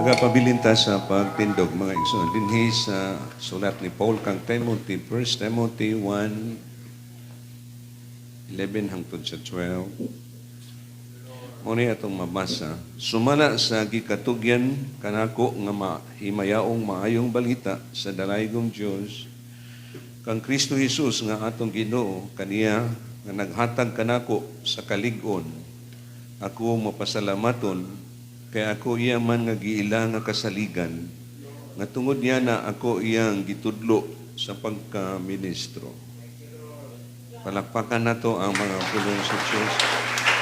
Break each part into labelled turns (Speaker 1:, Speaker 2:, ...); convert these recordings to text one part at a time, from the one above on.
Speaker 1: Nagapabilinta sa pagtindog mga igsoon dinhi sa sulat ni Paul kang Timothy, 1 Timothy 1:11 hangtod sa 12. Muna atong mabasa. Sumala sa gikatugyan kanako nga mahimayaong maayong balita sa dalaygong Dios kang Kristo Jesus nga atong Ginoo kaniya nga naghatag kanako sa kalig-on. Ako mapasalamaton kay ako iya man nga giila nga kasaligan, nga tungod niya na ako iyang gitudlo sa pagka-ministro. Palakpakan na to ang mga pulong sa Diyos.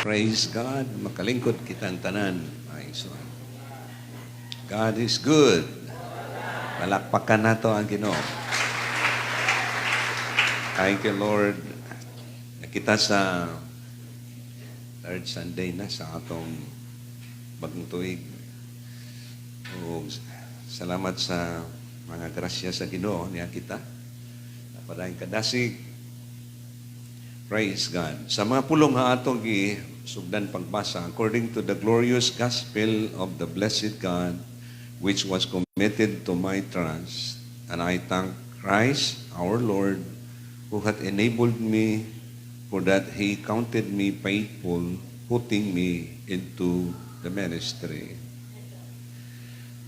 Speaker 1: Praise God. Makalingkod kitang tanan. God is good. Palakpakan na to ang Ginoo. Thank you, Lord. Nakita sa third Sunday na sa atong bagong tuig. O, salamat sa mga grasya sa Ginoo niya kita. Napadayang kadasig. Praise God. Sa mga pulong nga atong sugdan pagbasa, according to the glorious gospel of the blessed God, which was committed to my trust, and I thank Christ our Lord, who hath enabled me, for that He counted me faithful, putting me into the ministry.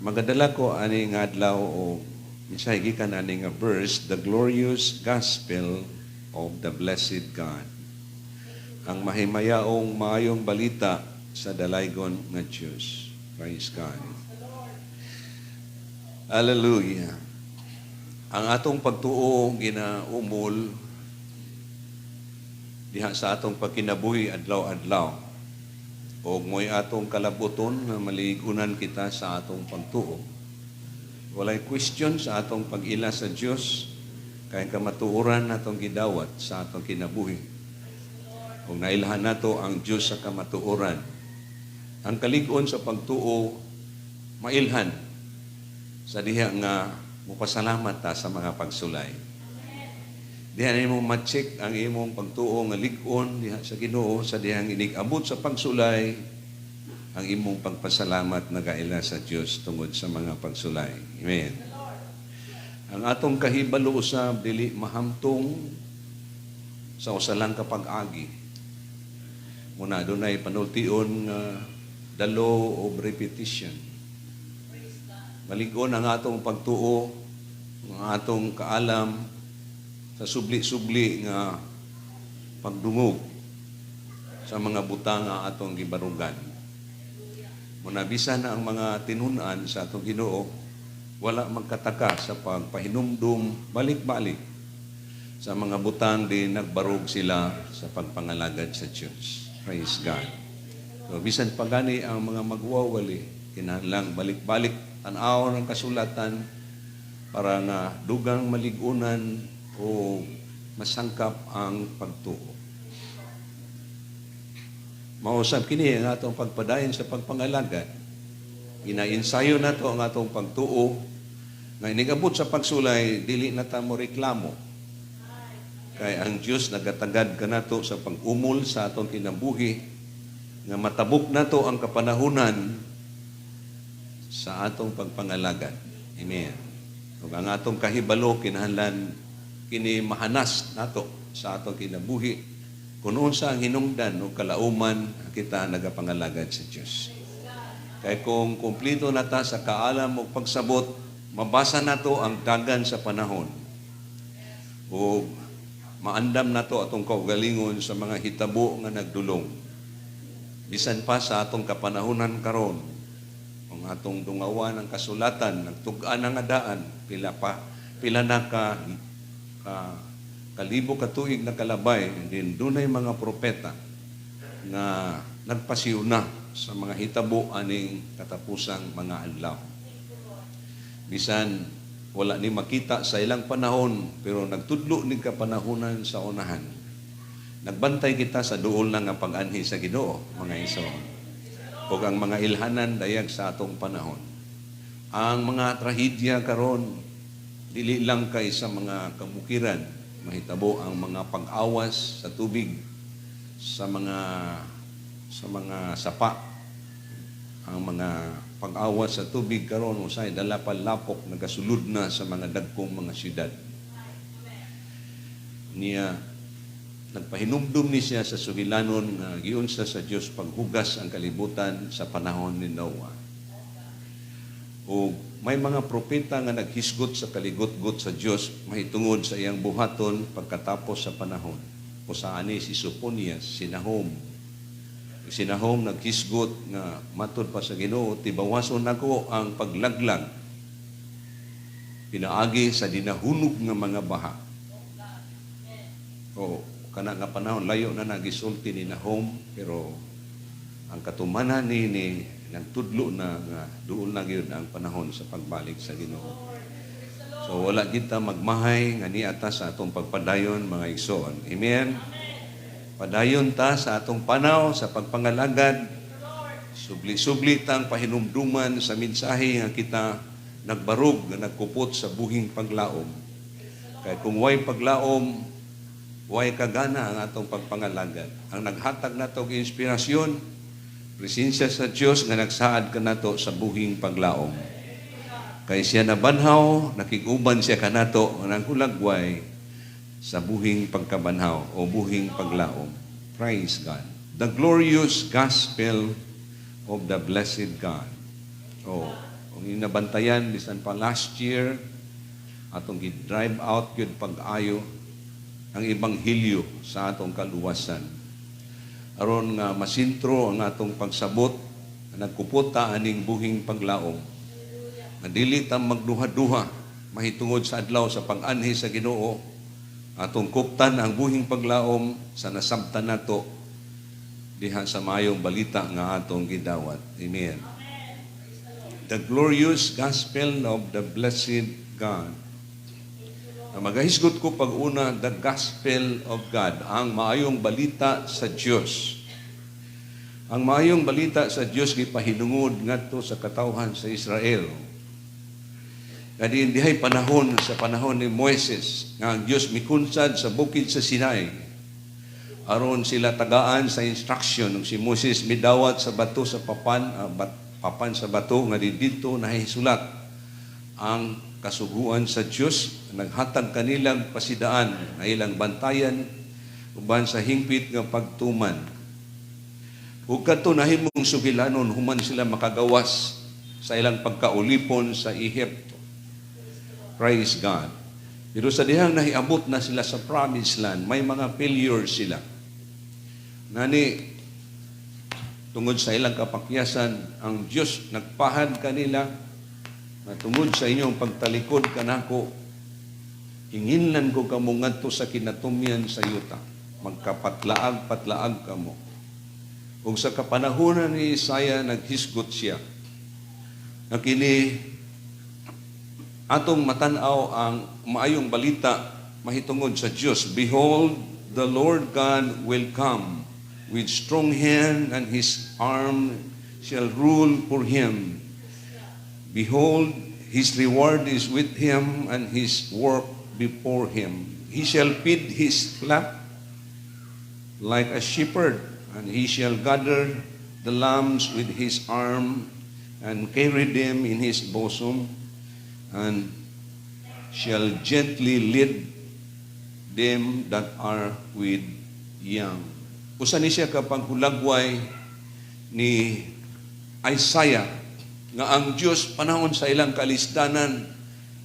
Speaker 1: Magadala ko ani nga adlaw o misay gikan ani nga verse, the glorious gospel of the blessed God. Ang mahimayaong maayong balita sa dalaygon nga Diyos. Praise God. Hallelujah. Ang atong pagtuo ginaumol diha sa atong pagkinabuhi adlaw-adlaw. O mo'y atong kalabuton na maligunan kita sa atong pagtuo. Walay question sa atong pag-ila sa Diyos, kaya kamatuoran natong gidawat sa atong kinabuhi. Kung nailhan nato ang Diyos sa kamatuoran, ang kaligon sa pagtuo, mailhan sa diha nga mupasalamat ta sa mga pagsulay. Diha nimo ma-check ang imong pagtuo nga lig-on diha sa Ginoo sa dihang inig-abot sa pagsulay ang imong pagpasalamat nagaila sa Dios tungod sa mga pagsulay. Amen. Ang atong kahibalo usab dili mahamtong sa usa lang ka pag-agi. Muna dunay panultion nga the law of repetition. Malig-on ang atong pagtuo, ang atong kaalam sa subli-subli nga pagdungog sa mga butang nga atong gibarugan. Muna bisan na ang mga tinunan sa atong Ginoo, wala magkataka sa pagpahinumdum balik-balik sa mga butang di nagbarog sila sa pagpangalagad sa Diyos. Praise God. So, bisan pagani ang mga magwawali, kinahanglang balik-balik tanaw ng kasulatan para nga dugang maligunan o masangkap ang pagtuo. Mausap kini ang atong pagpadayon sa pagpangalagad. Inainsayo na to ang atong pagtuo nga inigabot sa pagsulay, dili na ta mo reklamo. Kay ang Diyos nagatagad ka na to sa pag-umol sa atong kinabuhi nga matabok na to ang kapanahunan sa atong pagpangalagad. Amen. Ug ang atong kahibalo kinahanglan kini mahanas nato sa atong kinabuhi kung unsa ang hinungdan o kalauman kita nagapangalagad sa Dios. Kay kung kumplito na ta sa kaalam o pagsabot, mabasa nato ang dagan sa panahon o maandam nato atong kaugalingon sa mga hitabo nga nagdulong. Bisan pa sa atong kapanahunan karon, ang atong dungawan ang kasulatan, nagtug-an ang adaan, pila na kalibo katuig na kalabay, din dunay mga propeta na nagpasiuna sa mga hitabo aning katapusang mga adlaw. Bisan wala ni makita sa ilang panahon, pero nagtudlo ni kapanahunan sa unahan. Nagbantay kita sa duol na nga pag-anhi sa Ginoo, mga igsoon. Ug ang mga ilhanan dayag sa atong panahon. Ang mga trahedya karon dili lang kay sa mga kabukiran, mahitabo ang mga pag-awas sa tubig, sa mga sapa, ang mga pag-awas sa tubig karon usay dala palapok nagasulod na sa mga dagkong mga syudad. Niya nagpahinumdum ni siya sa sugilanon nga giunsa sa Dios paghugas ang kalibutan sa panahon ni Noah. O may mga propeta nga naghisgot sa kaligot-got sa Dios mahitungod sa iyang buhaton pagkatapos sa panahon. O sa ani si Soponias, si Nahum. Si Nahum naghisgot nga matod pa sa Ginoo tibawason nako ang paglaglag pinaagi sa dinahunog nga mga baha. O kana nga panahon layo na nagisulti ni Nahum pero ang katumanan ni nagtudlo na nga duol na gyud ang panahon sa pagbalik sa Ginoo. So wala kita magmahay nga niata sa atong pagpadayon mga igsoon. Amen. Padayon ta sa atong panaw sa pagpangalagad. Subli-subli tang pahinumduman sa mensahe nga kita nagbarog nga nagkupot sa buhing paglaom. Kay kung way paglaom, way kagana ang atong pagpangalagad. Ang naghatag nato og inspirasyon, presensya sa Dios nga nagsaad kanato sa buhing paglaom. Kay siya nabanhaw, nakiguban siya kanato ng hulagway sa buhing pagkabanhaw o buhing paglaom. Praise God. The glorious gospel of the blessed God. Oh, kung inabantayan bisan pa last year atong gi-drive out gyud pag-ayo ang ebanghelyo sa atong kaluwasan. Aron nga masintro ang atong pagsabot nagkupot ta aning buhing paglaom. Madili ta magduha-duha mahitungod sa adlaw sa pag-anhi sa Ginoo. Atong kuptan ang buhing paglaom sa nasabtan nato diha sa mayong balita nga atong gidawat. Amen. The glorious gospel of the blessed God. Magahisgot ko pag-una, the gospel of God, ang maayong balita sa Dios. Ang maayong balita sa Dios gipahinungod ngadto sa katawhan sa Israel. Kadi dihay panahon sa panahon ni Moises nga ang Dios mikunsad sa bukid sa Sinai. Aron sila tagaan sa instruction ng si Moses midawat sa bato sa papan sa bato nga didto nahisulat ang kasuguan sa Dios naghatag kanilang pasidaan na ilang bantayan uban sa hingpit nga pagtuman. Ug kadto nahimong sugilanon human sila makagawas sa ilang pagkaulipon sa Ehipto. Praise God. Pero sa dihang nahiabot na sila sa promised land, may mga failures sila. Nani, tungod sa ilang kapakyasan, ang Diyos nagpahad kanila na tungod sa inyong pagtalikod kanako, hinginlan ko kamo ngadto sa kinatumyan sa yuta. Magkapatlaag-patlaag kamo. Ug sa kapanahunan ni Isaiah, naghisgot siya. Na kini atong matanaw ang maayong balita mahitungod sa Dios. Behold, the Lord God will come with strong hand, and his arm shall rule for him. Behold, his reward is with him, and his work before him. He shall feed his flock like a shepherd, and he shall gather the lambs with his arm, and carry them in his bosom, and shall gently lead them that are with young. Usa ni siya kapag hulagway ni Isaiah nga ang Dios panahon sa ilang kalisdanan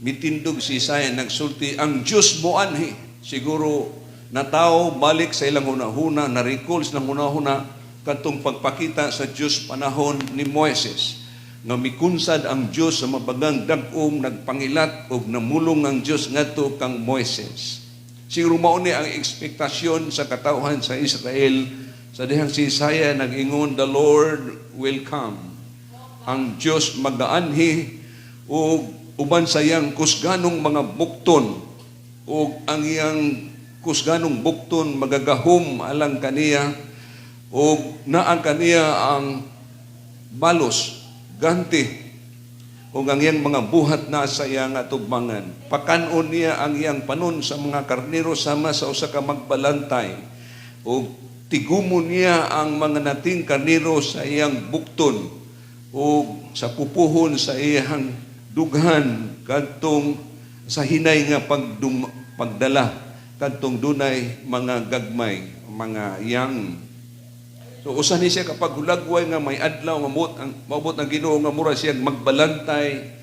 Speaker 1: mitindog si Isaiah nagsulti ang Dios moanhi. Siguro nataw balik sa ilang hunahuna, na-recall sa hunahuna katong pagpakita sa Dios panahon ni Moises nga mikunsad ang Dios sa mabagang dag-om nagpangilat og namulong ang Dios ngadto kang Moises. Siguro mao ni ang ekspektasyon sa katawhan sa Israel sa dihang si Isaiah nag-ingon, the Lord will come. Ang Dios magaanhi o uban sa iyang kusganong mga bukton o ang iyang kusganong bukton magagahom alang kaniya o naang kaniya ang balos ganti o ang iyang mga buhat na sa iyang atugbangan. Pakanon niya ang iyang panon sa mga karnero sama sa usa ka magbalantay o tigumon niya ang mga nating karnero sa iyang bukton o sa pupuhon sa iyang dughan kadtong sa hinay nga pagdala kadtong dunay mga gagmay, mga yang. So usa ni siya kapag hulagway nga may adlaw nga maabot ang Ginoo nga mura siya magbalantay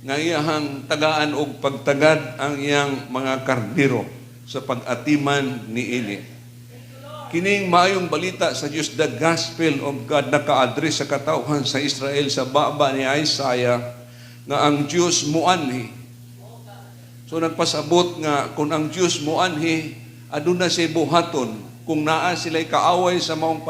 Speaker 1: nga iyang tagaan og pagtagad ang iyang mga kardiro sa pag-atiman niini. Kining maayong balita sa Dios, the gospel of God, naka-address sa katawhan sa Israel sa baba ni Isaiah nga ang Dios muanhi. So nagpasabot nga kung ang Dios muanhi, aduna siya buhaton kung naa sila'y kaaway sa maong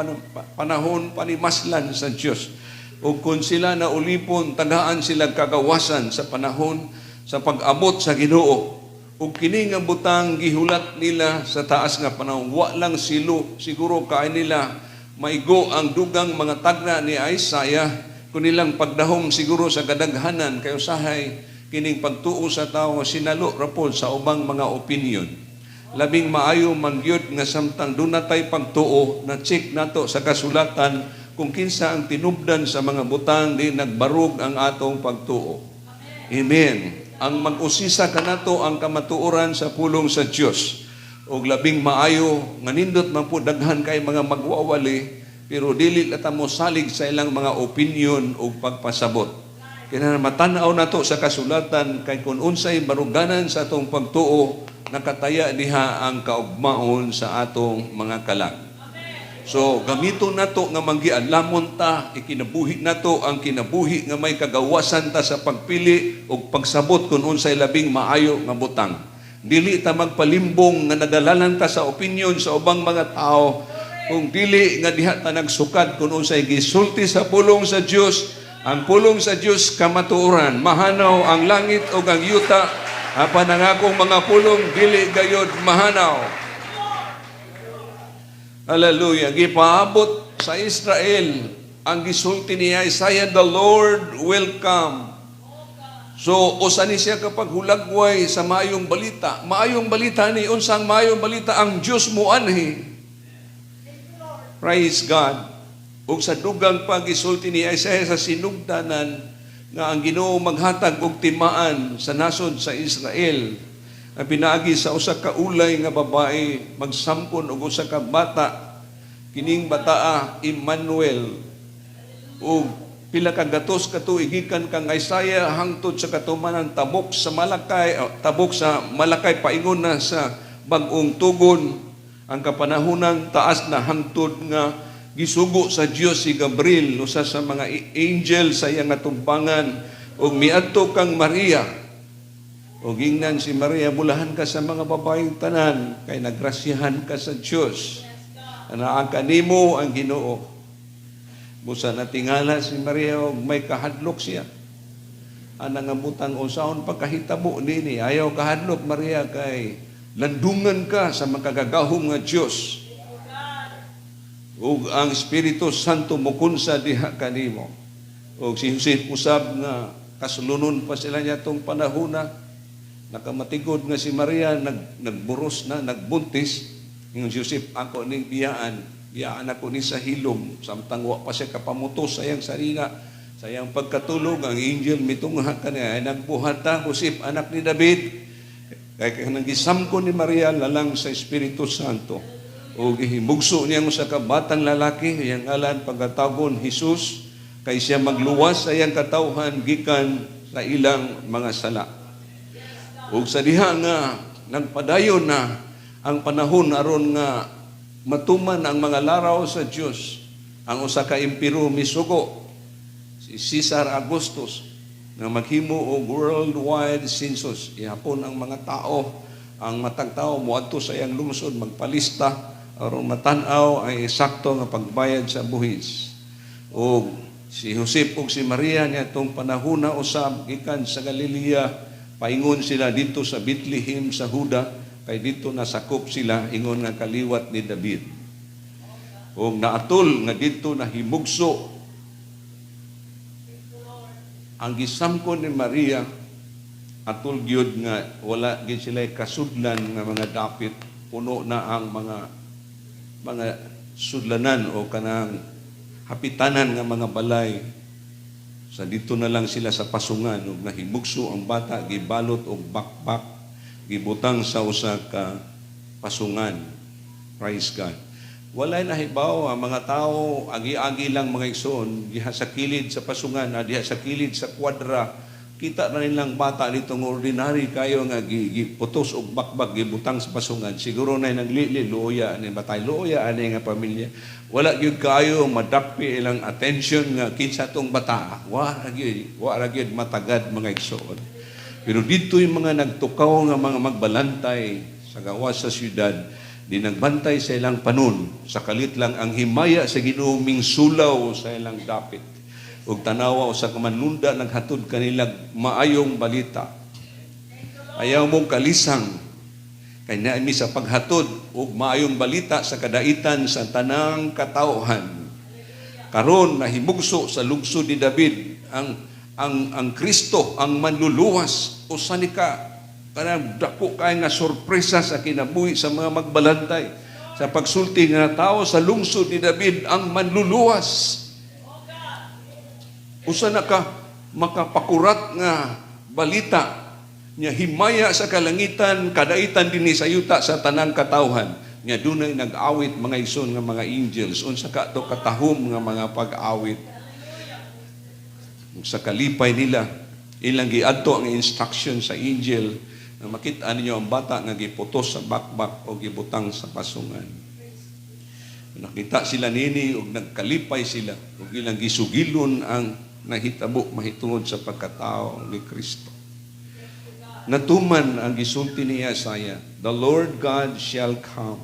Speaker 1: panahon panimaslan sa Dios. O kung sila na ulipon, tagaan sila kagawasan sa panahon sa pag-abot sa Ginoo. O kini nga butang gihulat nila sa taas nga panahon, wa lang siguro kaay nila maigo ang dugang mga tagna ni Isaiah, kung nilang pagdahom siguro sa kadaghanan kayo sahay kining pagtuo sa tao nga sinalo rapol sa ubang mga opinion. Labing maayo mangyud nga samtang dunatay pagtuo na check nato sa kasulatan kung kinsa ang tinubdan sa mga butang di nagbarog ang atong pagtuo. Amen. Ang mag-usisa kanato ang kamatuoran sa pulong sa Dios. Og labing maayo nga nindot man po daghan kay mga magwawali pero dili lata mo salig sa ilang mga opinion o pagpasabot. Kaya matanaw nato sa kasulatan kay kun unsay baruganan sa atong pagtuo, nakataya diha ang kaugmaon sa atong mga kalag. So gamiton nato nga manggiadlamon ta, ikinabuhi nato ang kinabuhi nga may kagawasan ta sa pagpili o pagsabot kun unsay labing maayo nga butang. Dili ta magpalimbong nga nadalanan ta sa opinion sa ubang mga tao, kung dili nga diha ta nagsukad kun unsay gisulti sa pulong sa Dios. Ang pulong sa Dios kamatuoran, mahanaw ang langit o ang yuta, apan ang akong mga pulong dili gayod mahanaw. Hallelujah. Gipaabot sa Israel ang gisulti ni Isaiah, the Lord will come. So usa ni siya kapag hulagway sa maayong balita. Maayong balita ni unsang maayong balita, ang Dios muanhi. Praise God. Ug sa dugang pagisulti ni Isaiah sa sinugdanan nga ang Ginoo maghatag og timaan sa nasod sa Israel. Ang pinaagi sa usa ka ulay nga babae magsampon og usa ka bata. Kining bataa Emmanuel. Ug pila ka gatos ka tuig gikan kang Isaiah hangtod sa katumanan tabok sa Malakay paingon na sa bag-ong tugon ang kapanahunang taas na hangtod nga gisugo sa Dios si Gabriel usa sa mga angel sa iyang atumbangan ug miadto kang Maria. O gingnan si Maria, bulahan ka sa mga babaeng tanan, kay nagrasyahan ka sa Diyos. Anaa kanimo ang Ginoo. Busa natingala si Maria, og may kahadlok siya. Anang amutan usaon pagkahitabo nini, ayaw kahadlok Maria, kay landungan ka sa makagagahom nga Diyos. Ug ang Espiritu Santo mukunsa diha kanimo. Ug si Jose usab nga kasulunon pa sila niya tong panahona. Nakamatigod nga si Maria, nagburos na, nagbuntis. Yung Joseph, ako ning biyaan ako ni sa hilom, samtang wa pa siya kapamutos sa iyang sarina, sa iyang pagkatulog, ang angel mitungha kaniya, ay nagbuhat ta, Joseph, anak ni David, kaya nang gisamko ni Maria, lalang sa Espiritu Santo, o gihimugso niya sa kabatang lalaki, iyang ngalan pagkatagon, Jesus, kay siya magluwas sa iyang katawhan, gikan sa ilang mga sala. Ug sa diha nga nagpadayon na ang panahon aron nga matuman ang mga laraw sa Dios, ang usa ka emperor misugo si Caesar Augustus nga maghimo og worldwide census. Ihapon ang mga tao, ang matag tao moadto sa iyang lungsod magpalista aron matan-aw ay eksakto nga pagbayad sa buhis. Ug si Joseph ug si Maria niadtong panahona usab gikan sa Galilea. Paingon sila dito sa Bethlehem sa Huda, kay dito nasakop sila, ingon nga kaliwat ni David. O naatol nga dito nahimugso ang gisamkon ni Maria, atol gyud nga wala gid sila kasudlan nga mga dapit, puno na ang mga sudlanan o kanang hapitanan nga mga balay. Sa dito na lang sila sa pasungan ug nahimugso ang bata gibalot og bakbak gibutang sa usa ka pasungan. Praise God. Walay nahibaw ang mga tao agi-agi lang mga igsoon diha sa kilid sa pasungan diha sa kilid sa kwadra. Kita na nilang bata nitong ordinary kayo nga giputos og bakbak gibutang sa pasungan. Siguro na naglili luya ani batay luya ani nga pamilya. Wala gyud kayo madakpi ilang attention nga kinsa tong bata. Wa ra gyud matagad mga igsoon. Pero dito yung mga nagtukaw nga mga magbalantay sa gawas sa syudad, di nagbantay sa ilang panon, sa kalit lang ang himaya sa Ginoo sulaw sa ilang dapit. Ug tanawa sa kamanunda naghatod kanilang maayong balita. Ayaw mong kalisang kay naimi sa paghatod ug maayong balita sa kadaitan sa tanang katawhan. Karon nahimugso sa lungsod ni David ang Kristo ang manluluwas. Usa ni ka kanang dako kay nga sorpresa sa kinabuhi sa mga magbalantay sa pagsulti nga tao sa lungsod ni David ang manluluwas. Usa na ka makapakurat nga balita nya himaya sa kalangitan kadaitan dinhi sa yuta sa tanang katawhan nya dunay nag-awit mga igsoon nga mga angels unsa ka to katahom nga mga pag-awit sa kalipay nila ilang giadto ang instruction sa angel na makita ninyo ang bata nga giputos sa bakbak o gibutang sa pasungan. Nakita sila nini ug nagkalipay sila ug ilang gisugilon ang nahitabo mahitungod sa pagkatao ni Kristo. Natuman ang gisulti ni Isaiah, the Lord God shall come.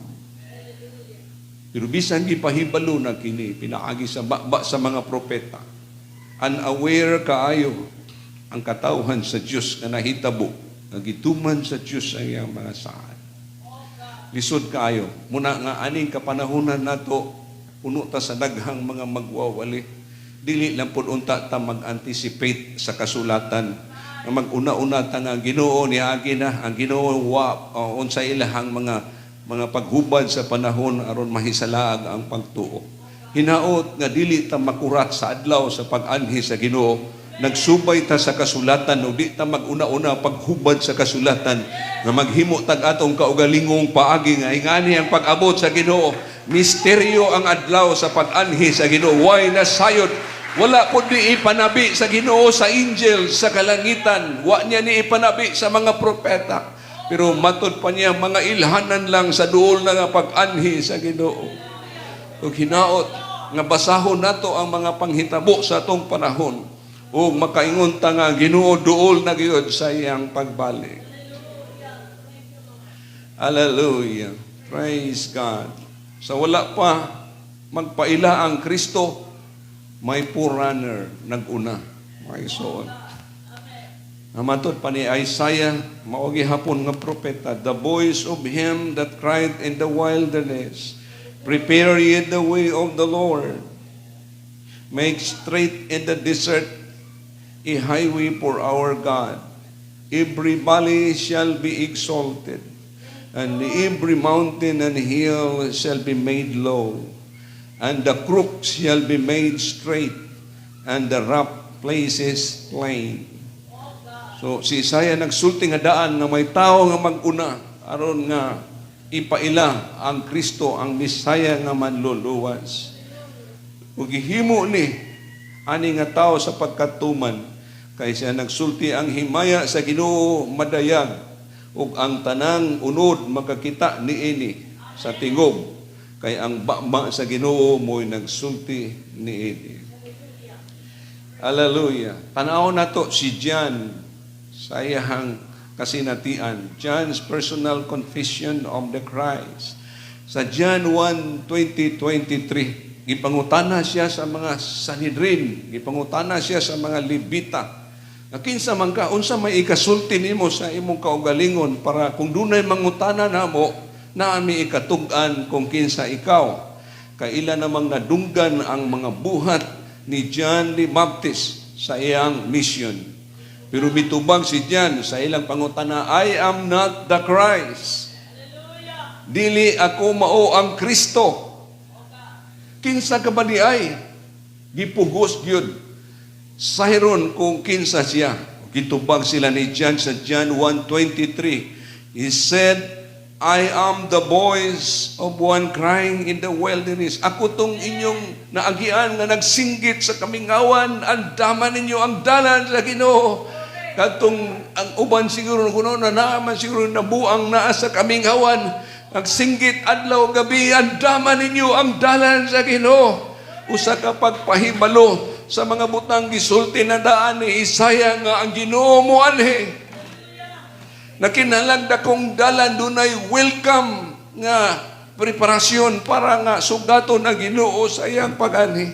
Speaker 1: Pero bisan gipahibalo na kini pinaagi sa bakba sa mga propeta. Unaware kaayo ang katawhan sa Dios nga nahitabo, nagituman sa Dios ang iyang mga saad. Lisod kaayo, muna nga aning kapanahunan nato puno ta sa daghang mga magwawali. Dili lang pud unta ta mag-anticipate sa kasulatan nga mag-una-una ta nga Ginoo niagi na ang Ginoo unsa ilahang mga paghubad sa panahon aron mahisalaag ang pagtuo. Hinaot nga dili ta makurat sa adlaw sa pag-anhi sa Ginoo. Nagsubay ta sa kasulatan ug di ta mag-una-una paghubad sa kasulatan nga maghimo tag atong kaugalingong paagi nga ingani ang pag-abot sa Ginoo. Misteryo ang adlaw sa pag-anhi sa Ginoo. Way nasayod. Wala po ni ipanabi sa Ginoo sa angel sa kalangitan. Wa niya ni ipanabi sa mga propeta. Pero matod pa niya mga ilhanan lang sa duol na nga pag-anhi sa Ginoo. Ug hinaot nga basahon nato ang mga panghitabo sa atong panahon. Ug makaingon ta nga Ginoo duol na gyud sa iyang pagbalik. Hallelujah. Praise God. Sa wala pa magpaila ang Kristo, may forerunner nag-una. May soon. Namatod pa ni Isaiah, maogi hapon nga propeta, the voice of him that cried in the wilderness, prepare ye the way of the Lord. Make straight in the desert a highway for our God. Every valley shall be exalted, and every mountain and hill shall be made low, and the crooks shall be made straight, and the rough places plain. So si Isaiah nagsulti nga daan nga may tao nga mag-una aron nga ipaila ang Kristo ang Misaya nga manluluwas. Ug gihimo ni ani nga tao sa pagkatuman kay siya nagsulti ang himaya sa Ginoo madayag ug ang tanang unod makakita niini sa tingog kay ang baba sa Ginoo mo'y nagsulti niini. Hallelujah. Tanaw nato si John sa iyang kasinatian, John's personal confession of the Christ. Sa John 1:20-23, gipangutana siya sa mga Sanhedrin, gipangutana siya sa mga Levita. Kinsa man ka, unsa may ikasulti nimo sa imong kaugalingon para kung dunay mangutana namo, naami ikatug-an kung kinsa ikaw. Kaila namang nadunggan ang mga buhat ni John the Baptist sa iyang mission. Pero mitubang si John sa ilang pangutana, I am not the Christ. Dili ako mao ang Kristo. Kinsa ka ba di ay? Gipugos gyud Sayron kung kinsa siya. Gitubag sila ni John sa John 1:23. He said, I am the voice of one crying in the wilderness. Ako tong inyong naagian nga nagsinggit sa kamingawan, andaman ninyo ang dalan sa Ginoo. Katong ang uban siguro kuno na naaman siguro nabuang naa sa kamingawan, nagsinggit adlaw gabi, andaman ninyo ang dalan sa Ginoo. Usa ka pagpahibalo sa mga butang gisulti na daan ni Isaya nga ang Ginoo mo anhi. Nakinahanglan dakong dalan dunay welcome nga preparasyon para nga sugaton ang Ginoo sa iyang pag-anhi.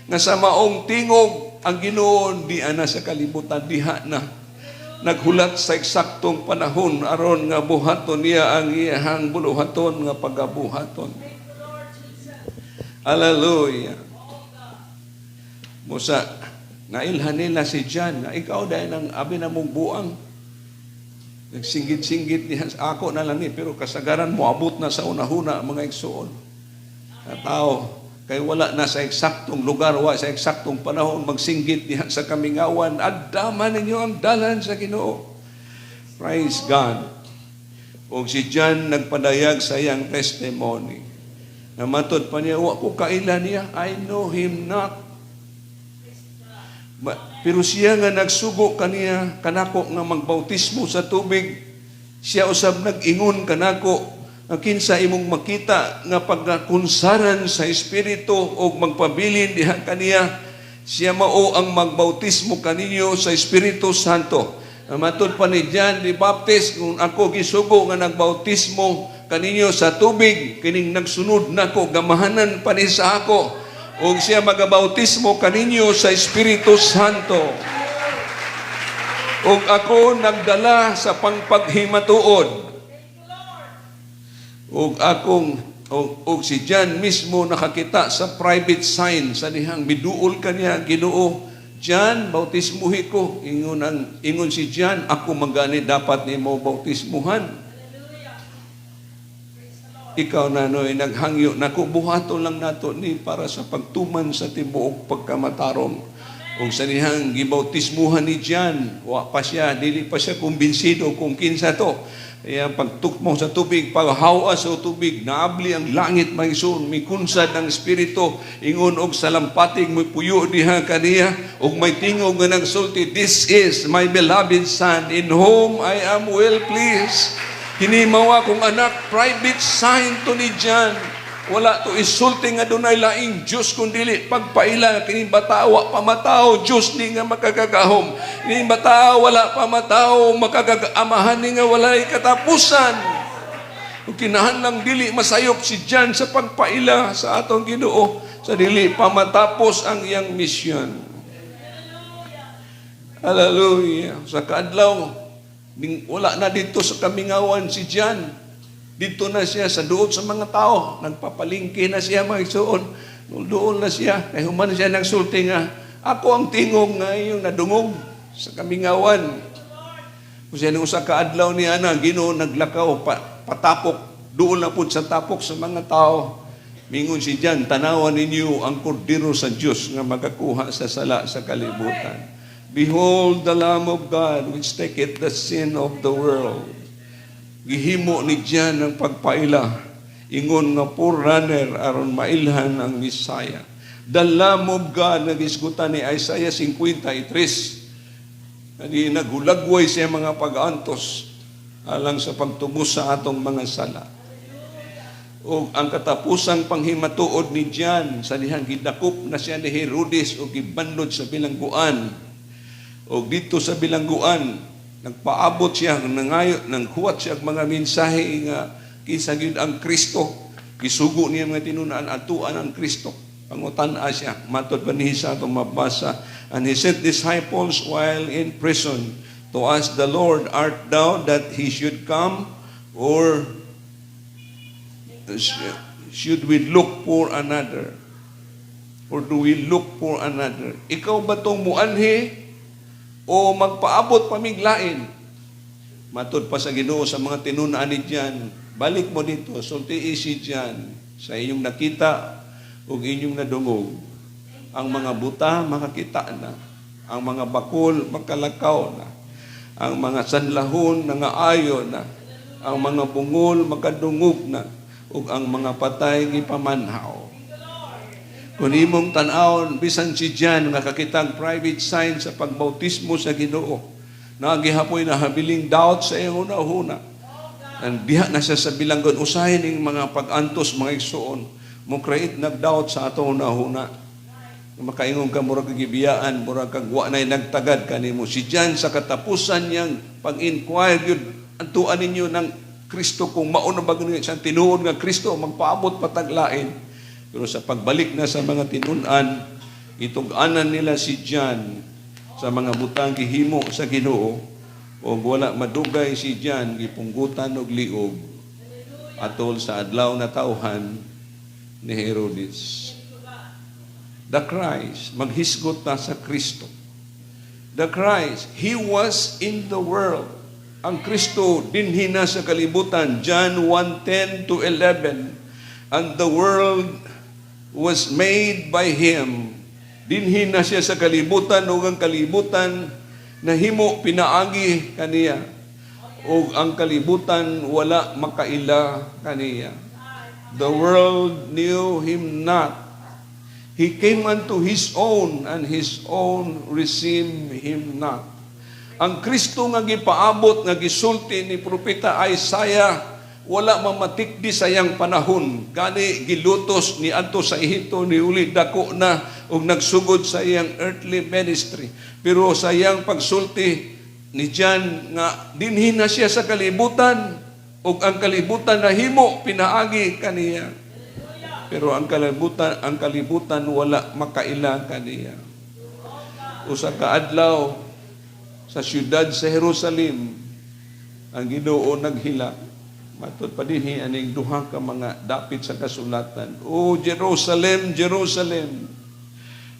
Speaker 1: Nga sa maong tingog ang Ginoo di ana sa kalibutan, diha na. Naghulat sa eksaktong panahon aron nga buhaton niya ang iyang buluhaton nga pagabuhaton. Hallelujah. Musa, nailhan nila si John na ikaw dahil nang abi na mong buang. Nagsinggit-singgit niya, ako na lang ni, pero kasagaran mo, abot na sa unahuna mga igsoon. Na tao, kay wala na sa eksaktong lugar, wala sa eksaktong panahon, magsinggit niya sa kamingawan, addaman ninyo ang dalan sa Ginoo. Praise God. O si John nagpadayag sa iyang testimony. Namatod pa niya, wa ko kailan niya, I know him not. Pero siya nga nagsugo kaniya kanako nga magbautismo sa tubig. Siya usab nag-ingon kanako nga kinsa imong makita nga pagkunsaran sa espiritu o magpabilin diha kaniya. Siya mao ang magbautismo kaninyo sa Espiritu Santo. Matod pa ni John the Baptist, kung ako gisugo nga nagbautismo kaninyo sa tubig, kining nagsunod nako gamahanan pa ni sa ako. O siya magabautismo kaninyo sa Espiritu Santo. O ako nagdala sa pangpaghimatuod. O si John mismo nakakita sa private sign sa dihang miduol kaniya Ginoo. John, bautismuhi ko. Ingon si John, ako magani dapat nimo bautismuhan. Ikaw na no'y naghangyo, naku, buhaton lang nato ni para sa pagtuman sa tibuok pagkamatarom. Kung sa nihang gibautismuhan ni John, wa pa siya, dili pa siya kumbinsido kung kinsa to. Kaya pagtukmo sa tubig, paghawa sa tubig, naabli ang langit maisun, may kunsad ang espiritu, ingon og salampatig, may puyo diha kaniya, og may tingog nga nagsulti, this is my beloved Son, in whom I am well pleased. Hinimawa kong anak, private sign to ni John. Wala to isulti nga dunay laing Diyos kundili pagpaila kini batawa pamatao Diyos ni nga makagagahom. Kini batawa wala pamatao makagagamahan ni nga walay katapusan. Kung kinahanglang dili masayop si John sa pagpaila sa atong Ginoo sa dili pamatapos ang iyang misyon. Hallelujah. Sa kaadlaw wala na dito sa kamingawan si John. Dito na siya sa duot sa mga tao. Nagpapalingki na siya mga igsoon. Doon na siya. Kaya human siya nagsulti nga, ako ang tingog nga yung nadungog sa kamingawan. Kung siya nung sa kaadlaw niya na, Ginoo naglakaw, patapok, doon na po sa tapok sa mga tao. Mingon si John, tanawan ninyo ang kordero sa Diyos nga magakuha sa sala sa kalibutan. Behold the Lamb of God which taketh the sin of the world. Gihimo ni John ang pagpaila. Ingon nga forerunner aron mailhan ang Messiah. The Lamb of God nagisgutan ni Isaiah 53. Kani nagulagway siya mga pag-antos alang sa pagtubos sa atong mga sala. O ang katapusang panghimatuod ni John sa dihang gidakop na siya ni Herodes o gibandod sa bilangguan. O dito sa bilangguan, nagpaabot siya, nanghuwat siya mga mensahe nga kinsa gyud ang Kristo. Gisugo niya mga tinunaan, atuan ang Kristo. Pangutan-a siya. Matod pa niya sa itong mabasa. And he sent disciples while in prison to ask the Lord, art thou that he should come? Or should we look for another? Or do we look for another? Ikaw ba itong muanhi? O magpaabot pamiglain? Matod pa sa Ginoo sa mga tinunaan ni John, balik mo dito, sultii si John sa inyong nakita o inyong nadungog. Ang mga buta makakita na. Ang mga bakol makalakaw na. Ang mga sanlahon nangaayo na. Ang mga bungol makadungog na. Ug ang mga patay gipamanhaw. Kung imong tan-awon bisan si John nga kakitang private sign sa pagbautismo sa Ginoo, nagihapoy na habiling doubt sa iyong una-una. And diha na siya sa bilanggon usahin ning mga pag-antos mga igsoon mo create nag-doubt sa ato una-una. Makaingon ka murag gibiyaan, murag kag wa nay nagtagad kanimo. Si John sa katapusan niyang pag-inquire gyud antuan ninyo ng Kristo kung mao na ba siyang tinuod nga Kristo magpaabot pataglain. Pero sa pagbalik na sa mga tinun-an, itug-anan nila si John sa mga butang gihimo sa Ginoo o wala madugay si John gipunggutan og liog atol sa adlaw na tawhan ni Herodes. The Christ, maghisgot ta sa Kristo. The Christ, He was in the world. Ang Kristo dinhi na sa kalibutan. John 1:10 to 11. And the world was made by Him. Dinhi na siya sa kalibutan o ang kalibutan na himo pinaagi kaniya. O ang kalibutan wala makaila kaniya. The world knew Him not. He came unto His own and His own received Him not. Ang Kristo nga gipaabot nga gisulti ni propeta Isaiah wala mamatikdi sa iyang panahon. Gani gilutos ni adto sa Ehipto ni uli dako na ug nagsugod sa iyang earthly ministry. Pero sa iyang pagsulti ni John nga dinhi na siya sa kalibutan ug ang kalibutan nahimo pinaagi kaniya. Pero ang kalibutan wala makaila kaniya. Usa ka adlaw sa siyudad sa Jerusalem ang Ginoo naghilak. Matod pa dinhi aning duha ka mga dapit sa kasulatan. O Jerusalem, Jerusalem,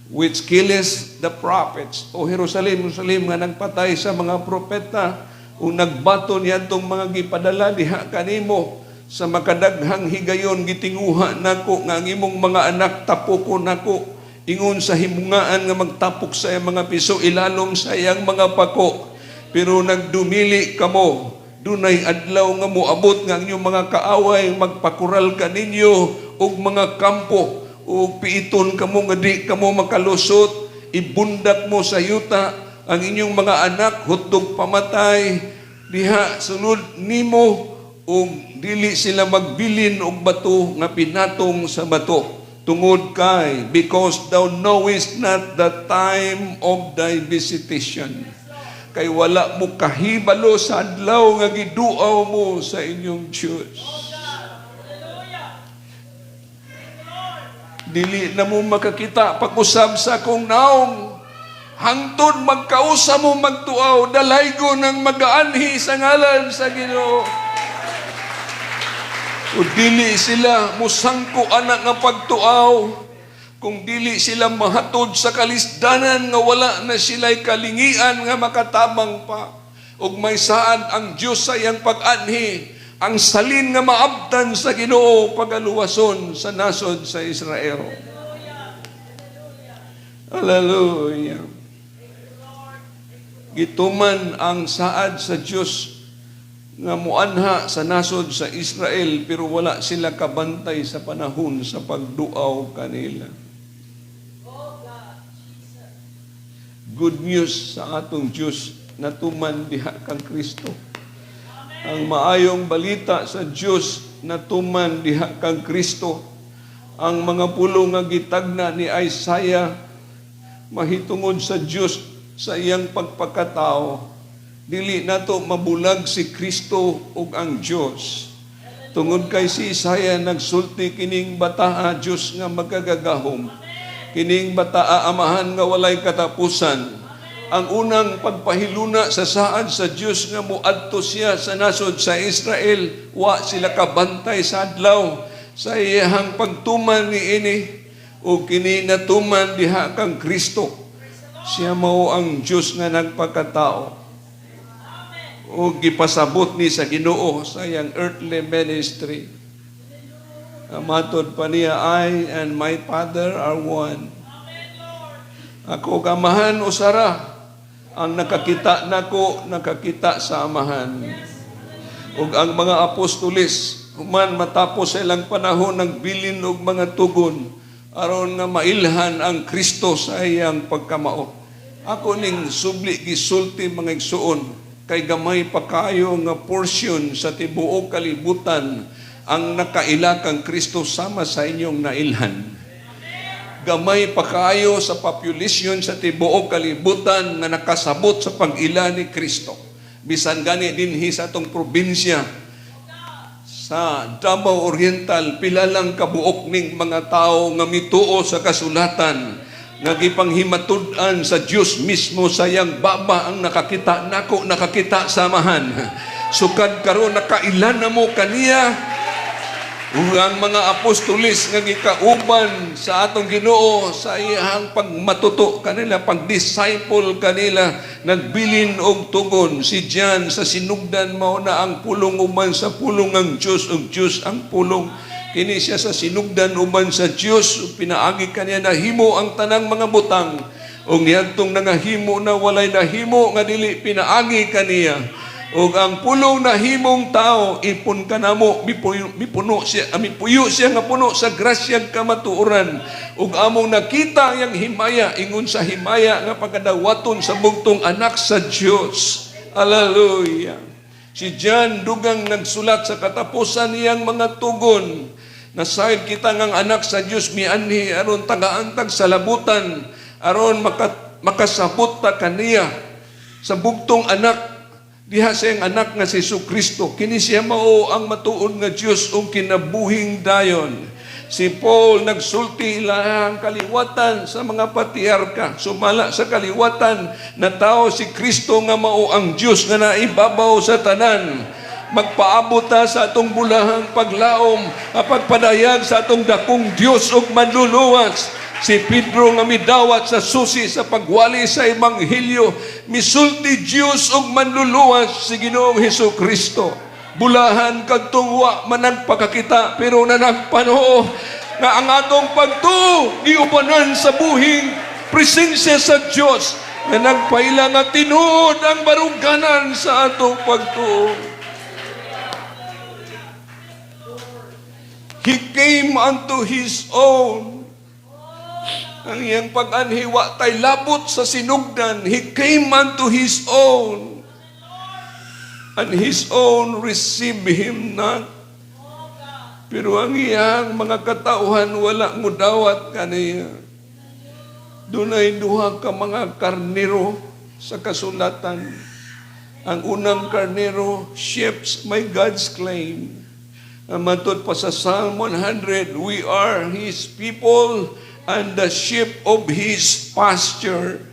Speaker 1: which killest the prophets. O Jerusalem, Jerusalem nga nagpatay sa mga propeta o nagbato niyadtong mga gipadala diha kanimo sa makadaghang higayon gitinguha nako nga ang imong mga anak tapokon nako. Ingon sa himungaan nga magtapok sa iyang mga piso ilalom sa iyang mga pako. Pero nagdumili kamo. Dunay adlaw nga moabot nga ang inyong mga kaaway magpakural kaninyo og mga kampo o piiton kamo nga di kamo makalusot, ibundak mo sa yuta ang inyong mga anak hutog pamatay diha sulod nimo og dili sila magbilin og bato nga pinatong sa bato tungod kay because thou knowest not the time of thy visitation. Kay wala mo kahibalo sa adlaw nga giduaw mo sa inyong Diyos. Dili na mo makakita pag-usab sa akong naong. Hangtod magkausa mo magtuaw, dalaygo ng mag-aanhi sa ngalan sa Ginoo. O dili sila musangko anak nga pagtuaw. Kung dili sila mahatod sa kalisdanan nga wala na sila'y kalingian nga makatabang pa. Ug may saan ang Diyos sa iyang pag-anhi, ang salin nga maabtan sa Ginoo pagaluwason sa nasod sa Israel. Hallelujah. Gituman ang saad sa Diyos nga muanha sa nasod sa Israel pero wala sila kabantay sa panahon sa pagduaw kanila. Good news sa atong Diyos na tuman diha kang Kristo. Ang maayong balita sa Diyos na tuman diha kang Kristo. Ang mga pulo nga gitagna ni Isaiah mahitungod sa Diyos sa iyang pagpakatao. Dili nato mabulag si Kristo ug ang Diyos. Tungod kay si Isaiah nagsulti kining bataa Diyos nga magagagahom. Kining bataa amahan nga walay katapusan. Ang unang pagpahiluna sa saad sa Diyos nga muadto siya sa nasod sa Israel, wa sila kabantay sa adlaw sa iyang pagtuman niini o kini natuman diha kang Kristo. Siya mao ang Diyos nga nagpakatao. O gipasabot ni sa Ginoo sa iyang earthly ministry. Matod pa niya, I and my Father are one. Ako kamahan usara ang nakakita nako nakakita sa amahan. Ug ang mga apostolis human matapos sa ilang panahon nagbilin og mga tugon aron nga mailhan ang Kristo sa iyang pagkamao. Ako ning subli gisulti mga igsuon kay gamay pa kayo nga portion sa tibuok kalibutan ang nakaila kang Kristo sama sa inyong nailhan. Gamay pa kayo sa population sa tibuok kalibutan na nakasabot sa pag-ila ni Kristo. Bisan gani dinhi sa atong probinsya sa Davao Oriental, pila lang kabuok ning mga tao nga mituo sa kasulatan nga gipanghimatud-an sa Dios mismo sa iyang baba ang nakakita nako nakakita samahan. Sukad karon nakailan na mo kaniya. Ug ang mga apostolis nga gikauban sa atong Ginoo sa iyang pagmatuto kanila, pag-disciple kanila, nagbilin og tugon. Si John sa sinugdan mao na ang pulong uban sa pulong ng Dios ug Dios ang pulong. Kini siya sa sinugdan uban sa Dios ug pinaagi kaniya nahimo ang tanang mga butang. Ug niadtong nangahimo na walay nahimo nga dili pinaagi kaniya. ug ang pulong na himong tao ipon kanamo mipuno siya mipuyo siya nga puno sa grasyang kamatuoran ug among nakita yang himaya ingon sa himaya nga pagkadawaton sa bugtong anak sa Dios. Hallelujah. Si John dugang nagsulat sa katapusan niyang mga tugon na sahid kita ngang anak sa Dios mianhi aron tagaantag sa labutan aron makasabot ta kaniya sa bugtong anak diha sa iyang anak nga si Jesucristo. Kini siya mao ang matuod nga Dios ug kinabuhing dayon. Si Paul nagsulti ilahang kaliwatan sa mga patriarka. Sumala sa kaliwatan na tao si Kristo nga mao ang Dios nga naibabaw sa tanan. Magpaabot ta sa atong bulahang paglaom, pagpadayag sa atong dakong Dios ug manluluwas. Si Pedro nga midawat sa susi sa pagwali sa Ebanghelyo, misulti Dios ug manluluwas si Ginoong Hesukristo. Bulahan kadtong wa man pagkakita pero nanagpanoo nga ang atong pagtuo giubanan sa buhing presensya sa Dios nga nagpaila nga tinuod ang baruganan sa atong pagtuo. He came unto His own. Ang iyang pag-anhiwa tay labot sa sinugdan. He came unto His own, and His own receive Him not. Pero ang iyang mga katauhan wala mo dawat kaniya. Dunay duha ka mga karnero sa kasulatan. Ang unang karnero shapes my God's claim. Matod pa sa Psalm 100, we are His people and the sheep of His pasture.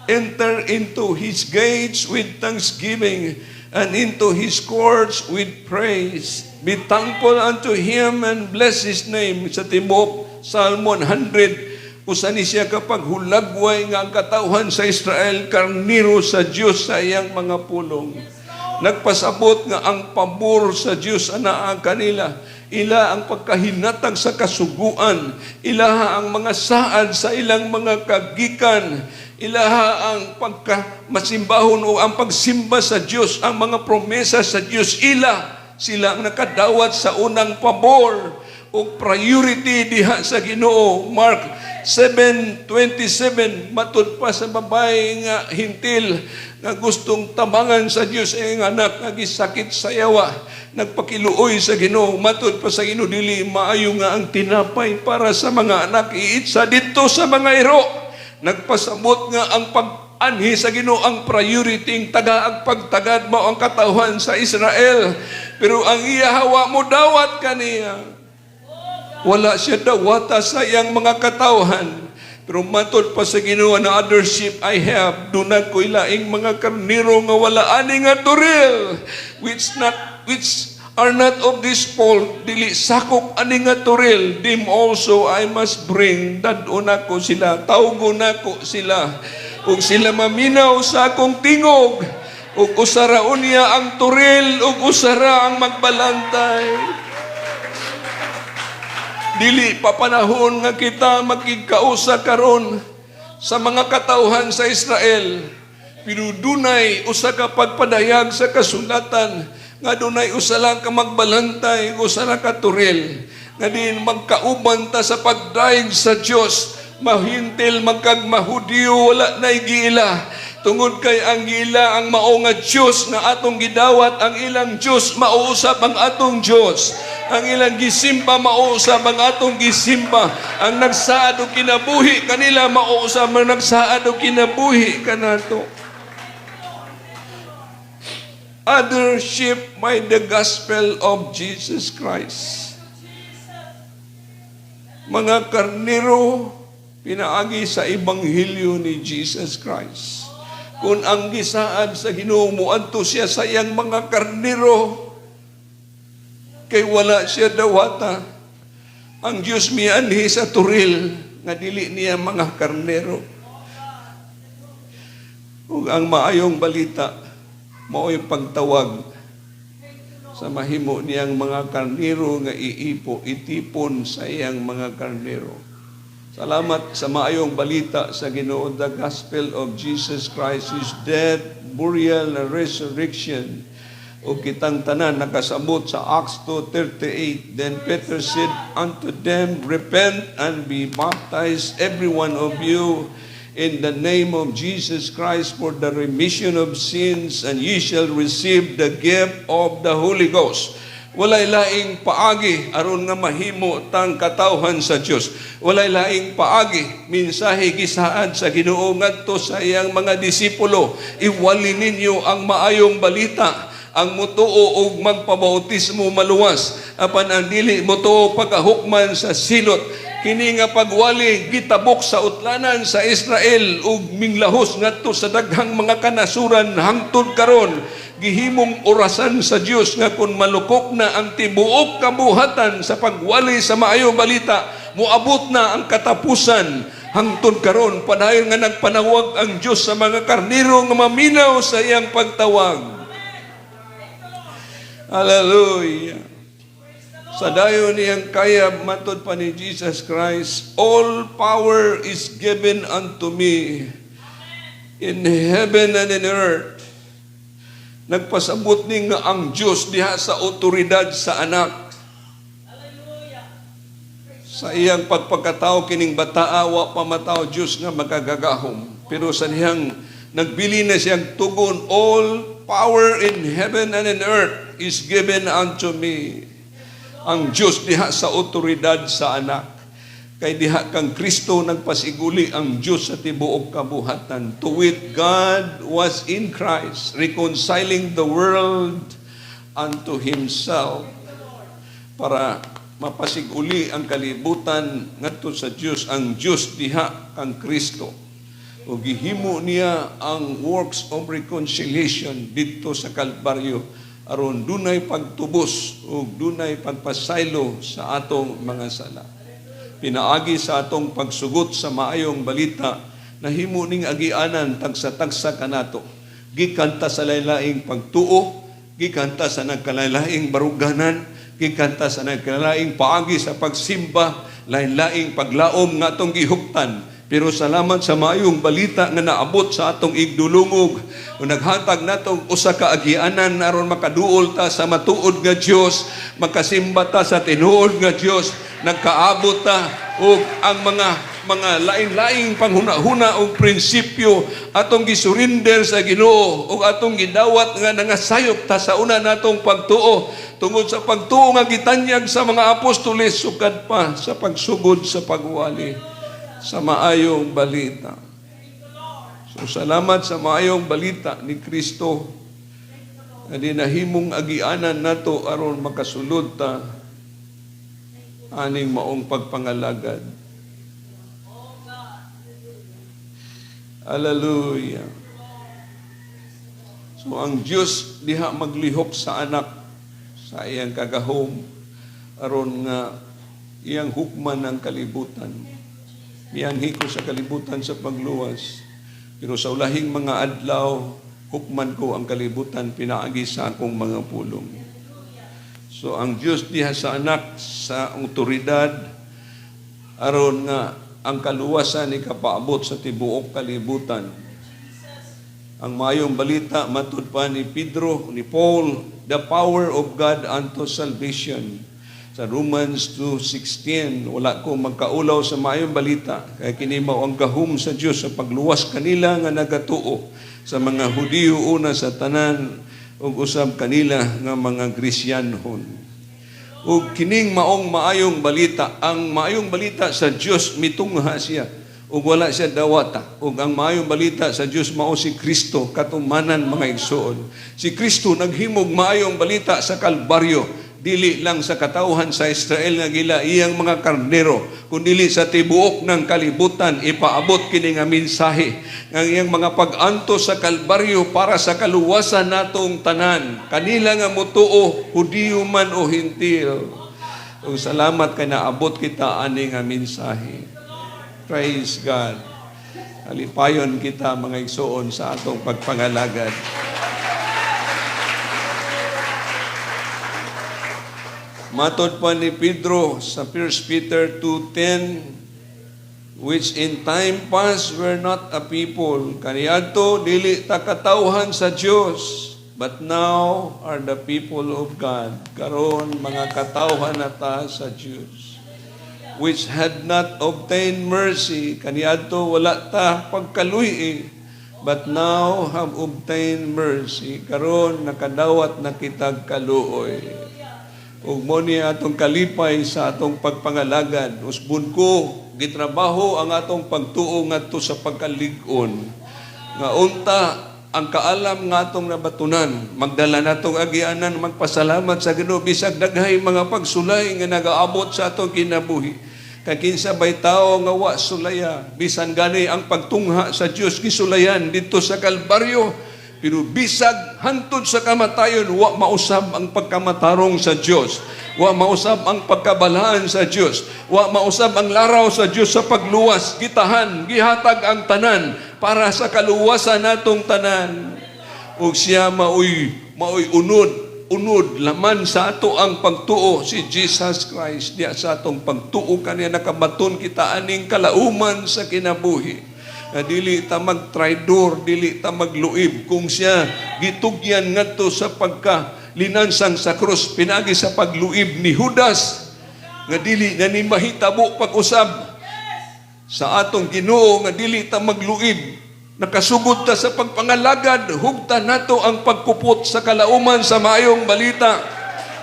Speaker 1: Enter into His gates with thanksgiving and into His courts with praise. Be thankful unto Him and bless His name. Sa timbok Psalm 100, usan siya kapag hulagway nga ang katauhan sa Israel, karniro sa Diyos sa iyang mga pulong. Nagpasabot nga ang pabor sa Diyos anaa kanila. Ila ang pagkahinatag sa kasuguan. Ilaha ang mga saad sa ilang mga kagikan. Ilaha ang pagkamasimbahon o ang pagsimba sa Diyos. Ang mga promesa sa Diyos. Sila ang nakadawat sa unang pabor o priority diha sa Ginoo. Mark 7:27, matud pa sa babae nga hintil nga gustong tabangan sa Dios ang anak nga gisakit sa yawa, nagpakiluoy sa Ginoo. Matud pa sa Ginoo, dili maayo nga ang tinapay para sa mga anak iitsa dito sa mga iro. Nagpasabot nga ang pag-anhi sa Ginoo ang priority, tagaag pagtagad mo ang katawhan sa Israel. Pero ang iyahawa mo dawat kaniya. Wala siya dawata sa iyang mga katawhan. Pero matod pa sa Ginoo na other sheep I have, dunag ko ilaing mga karniro nga wala ani nga turil, which are not of this fold, dili sakop ani nga turil, them also I must bring. Dadon ako sila, tawgon ako sila, ug sila maminaw sa akong tingog, ug usaraon niya ang turil, ug usara ang magbalantay. Dili papanahon nga kita magkikausa karon sa mga katauhan sa Israel. Pinudunay usa ka pagpadayag sa kasulatan nga dunay usa lang ka magbalantay, usa lang ka turil nga din magkauban ta sa pagdaig sa Dios. Mahintil magkagmahudiyo wala nay giila. Tungod kay ang gila ang mao nga Dios nga atong gidawat, ang ilang Dios mauusab ang atong Dios. Ang ilang gisimba mauusab ang atong gisimba. Ang nagsaad og kinabuhi kanila mauusab ang nagsaad og kinabuhi kanato. Others shaped by the gospel of Jesus Christ. Mga karnero pinaagi sa ebanghelyo ni Jesus Christ. Kung ang gisaad sa Ginoo moadto siya sa iyang mga karnero, kay wala siya dawata. Ang Dios mianhi sa turil nga dili niya mga karnero. Ug ang maayong balita mao'y pagtawag sa mahimo niyang mga karnero nga itipon sa iyang mga karnero. Salamat sa maayong balita sa Ginoo, the gospel of Jesus Christ, His death, burial, and resurrection. O kitang tanan nakasamot sa Acts 2:38. Then Peter said unto them, repent and be baptized, every one of you, in the name of Jesus Christ for the remission of sins, and ye shall receive the gift of the Holy Ghost. Walay laing paagi aron nga mahimo tang katawhan sa Dios. Walay laing paagi mensahe gisaad sa Ginoo ngadto sa iyang mga disipulo. Iwali ninyo ang maayong balita, ang mutuo og magpabautismo maluwas, apan ang dili mutuo pagkahukman sa silot. Kini nga pagwali gitabok sa utlanan sa Israel ug minglahos ngadto sa daghang mga kanasuran hangtod karon. Gihimong orasan sa Dios nga kung malukok na ang tibuok kabuhatan sa pagwali sa maayong balita, moabot na ang katapusan. Hangtod karon padayon nga nagpanawag ang Dios sa mga karnero nga maminaw sa iyang pagtawag. Hallelujah. Sa dayon niyang kayab matod pa ni Jesus Christ, all power is given unto me in heaven and in earth. Nagpasabot ni nga ang Diyos diha sa otoridad sa anak. Sa iyang pagpagkatao kining bataa wa pa matao Diyos nga magagagahom. Pero sa dihang nagbili na siyang tugon, all power in heaven and in earth is given unto me. Ang Diyos diha sa otoridad sa anak. Kay diha kang Kristo nagpasiguli ang Diyos sa tibuok kabuhatan. To wit, God was in Christ, reconciling the world unto Himself, para mapasiguli ang kalibutan ngadto sa Diyos. Ang Diyos diha kang Kristo. O gihimo niya ang works of reconciliation dito sa Kalbaryo, aron dunay pagtubos o dunay pagpasaylo sa atong mga sala. Pinaagi sa atong pagsugot sa maayong balita na himo ning agianan tagsa-tagsa kanato. Gikanta sa laylaing pagtuo, gikanta sa nagkalalaing baruganan, gikanta sa nagkalalaing paagi sa pagsimba, lain-laing paglaom nga atong gihuptan. Pero salamat sa maayong balita nga naabot sa atong igdulungog. O naghatag natong usa ka agianan aron makaduol ta sa matuod nga Dios, makasimba ta sa tinuod nga Dios, nagkaabot ta og ang mga lain-laing panghuna-huna og prinsipyo atong gisurinder sa Ginoo ug atong gidawat nga nangasayop ta sa una natong pagtuo tungod sa pagtuo nga gitanyag sa mga apostoles sukad pa sa pagsugod sa pagwali sa maayong balita. So salamat sa maayong balita ni Kristo na dinahimong agianan nato aron makasulod ta aning maong pagpangalagad. Hallelujah. So ang Diyos diha maglihok sa anak sa iyang kagahom aron nga iyang hukman ang kalibutan. Mianhi ko sa kalibutan sa pagluwas. Pero sa ulahing mga adlaw, hukman ko ang kalibutan pinaagi sa akong mga pulong. So ang Diyos diha sa anak sa otoridad aron nga ang kaluwasan ni kapaabot sa tibuok kalibutan. Ang maayong balita matud pa ni Pedro, ni Paul, the power of God unto salvation. Sa Romans 2:16, wala ko magkaulaw sa maayong balita, kaya kini mao ang gahom sa Dios sa pagluwas kanila nga nagatuo sa mga Hudiyo una sa tanan ug usab kanila nga mga Kristiyanhon. Ug kining maong maayong balita, ang maayong balita sa Dios mitungha siya ug wala siya dawata. Ug ang maayong balita sa Dios mao si Kristo katumanan mga igsoon. Si Kristo naghimog maayong balita sa Kalbaryo, dili lang sa katawhan sa Israel nga gila iyang mga karnero, kundi sa tibuok ng kalibutan ipaabot kini nga mensahe ng iyang mga pag-anto sa Kalbaryo para sa kaluwasan natong tanan, kanila nga motuo, Hudiyo man o Hintil. Ug salamat kay naabot kita ani nga mensahe. Praise God. Alipayon kita mga igsoon sa atong pagpangalagad. Matod pa ni Pedro sa 1 Peter 2:10, which in time past were not a people, kaniadto dili ta katawhan sa Dios, but now are the people of God. Karon mga katawhan na ta sa Dios. Which had not obtained mercy, kaniadto wala ta pagkaluy, but now have obtained mercy. Karon nakadawat na kitag kaluoy. Ug mo ni atong kalipay sa atong pagpangalagad. Usbon ko, gitrabaho ang atong pagtuo ngadto sa pagkalig-on. Nga unta, ang kaalam nga atong nabatunan, magdala natong agianan, magpasalamat sa Ginoo bisag daghay mga pagsulay nga nagaabot sa atong kinabuhi. Kay kinsa bay tawo nga wa sulaya, bisan gani ang pagtungha sa Dios gisulayan dito sa Kalbaryo. Pero bisag hantod sa kamatayon, wa mausab ang pagkamatarong sa Dios. Wa mausab ang pagkabalaan sa Dios. Wa mausab ang laraw sa Dios sa pagluwas. Gitahan, gihatag ang tanan para sa kaluwasan natong tanan. Ug siya maoy unod laman sa ato ang pagtuo si Jesus Christ. Diya sa atong pagtuo kaniya nakabaton kita aning kalauman sa kinabuhi. Na dili ta magtraidor, dili ta magluib. Kung siya gitugyan ngadto sa pagkalinansang sa krus, pinagi sa pagluib ni Judas, nga dili na ni mahitabo pag-usab sa atong Ginoo, nga dili ta magluib. Nakasugod ta sa pagpangalagad, hugta nato ang pagkupot sa kalauman sa maayong balita.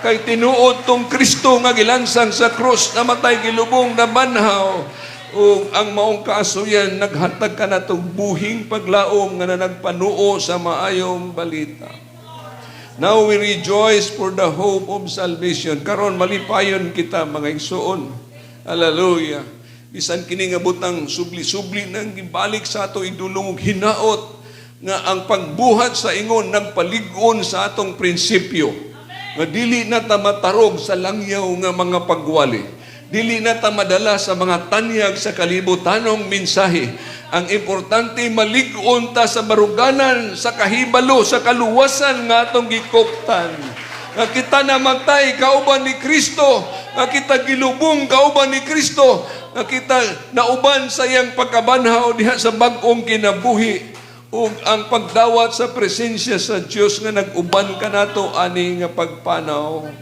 Speaker 1: Kay tinuod tong Kristo nga gilansang sa krus, namatay gilubong na banhaw. O ang maong kaasuyan, naghatag ka na itong buhing paglaom nga na nagpanuo sa maayong balita. Now we rejoice for the hope of salvation. Karon malipayon kita mga igsoon. Hallelujah. Bisan kini nga butang subli-subli nang gibalik sa ato idulong hinaot nga ang pagbuhat sa ingon nagpalig-on sa atong prinsipyo. Nga dili na ta matarog sa langyaw nga mga pagwali. Dili na ta madala sa mga tanyag sa kalibutanong mensahe. Ang importante malig-on ta sa baruganan, sa kahibalo, sa kaluwasan nga atong gikoptan. Nga kita namatay kauban ni Kristo, nga kita gilubong kauban ni Kristo, nga kita nauban sa iyang pagkabanhaw diha sa bag-ong kinabuhi. Ug ang pagdawat sa presensya sa Dios nga nag-uban kanato ani nga pagpanaw.